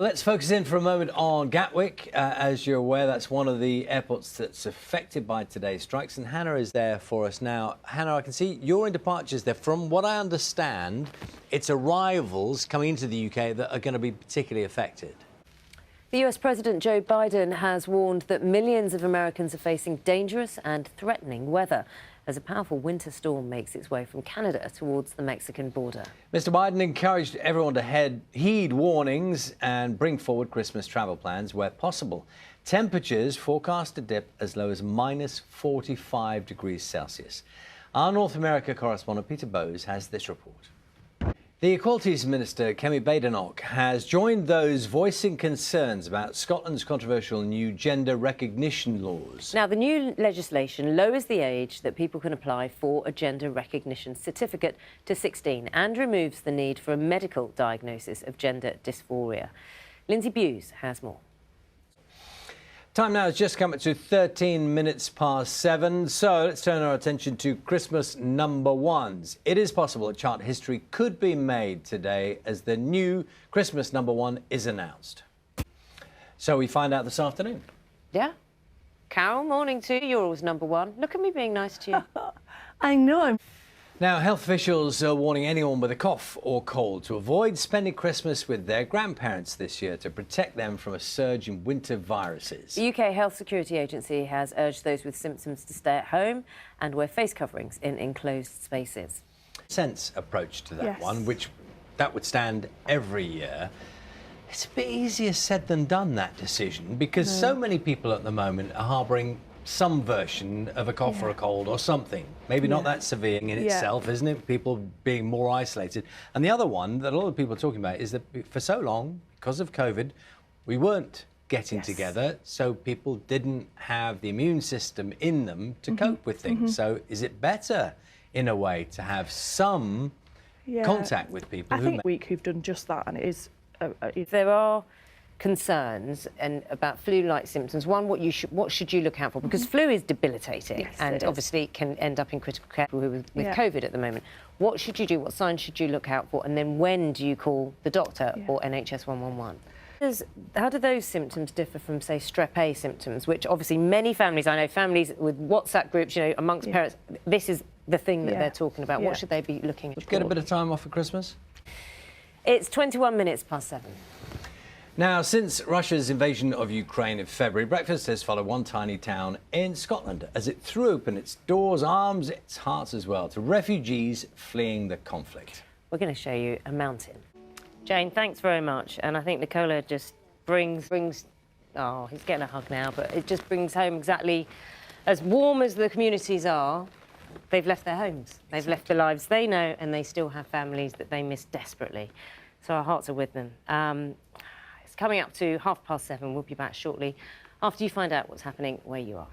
Let's focus in for a moment on Gatwick. As you're aware, that's one of the airports that's affected by today's strikes, and Hannah is there for us now. Hannah, I can see you're in departures there. From what I understand, it's arrivals coming into the UK that are going to be particularly affected. The US President Joe Biden has warned that millions of Americans are facing dangerous and threatening weather as a powerful winter storm makes its way from Canada towards the Mexican border. Mr. Biden encouraged everyone to heed warnings and bring forward Christmas travel plans where possible. Temperatures forecast to dip as low as -45 degrees Celsius. Our North America correspondent Peter Bowes has this report. The Equalities Minister, Kemi Badenoch, has joined those voicing concerns about Scotland's controversial new gender recognition laws. Now, the new legislation lowers the age that people can apply for a gender recognition certificate to 16 and removes the need for a medical diagnosis of gender dysphoria. Lindsay Buse has more. Time now has just come to 13 minutes past 7, so let's turn our attention to Christmas number ones. It is possible that chart history could be made today as the new Christmas number one is announced. So we find out this afternoon. Yeah. Carol, morning to you. You're always number one. Look at me being nice to you. I know. Now, health officials are warning anyone with a cough or cold to avoid spending Christmas with their grandparents this year to protect them from a surge in winter viruses. The UK Health Security Agency has urged those with symptoms to stay at home and wear face coverings in enclosed spaces. Sense approach to that Yes. one, which that would stand every year. It's a bit easier said than done, that decision, because so many people at the moment are harbouring some version of a cough or a cold or something. Maybe not that severe in itself, isn't it? People being more isolated. And the other one that a lot of people are talking about is that for so long, because of COVID, we weren't getting together, so people didn't have the immune system in them to cope with things. So is it better, in a way, to have some contact with people who've done just that, and it is... There are concerns about flu-like symptoms. One, what should you look out for? Because flu is debilitating and obviously can end up in critical care with COVID at the moment. What should you do? What signs should you look out for? And then when do you call the doctor or NHS 111? How do those symptoms differ from, say, strep A symptoms, which obviously many families, I know families with WhatsApp groups, you know, amongst parents, this is the thing that they're talking about. What should they be looking at? Get a bit of time off for Christmas? It's 21 minutes past 7. Now, since Russia's invasion of Ukraine in February, breakfast has followed one tiny town in Scotland as it threw open its doors, arms, its hearts as well, to refugees fleeing the conflict. We're going to show you a mountain. Jane, thanks very much. And I think Nicola just brings... Oh, he's getting a hug now, but it just brings home exactly as warm as the communities are. They've left their homes. They've left the lives they know, and they still have families that they miss desperately. So our hearts are with them. It's coming up to 7:30. We'll be back shortly after you find out what's happening where you are.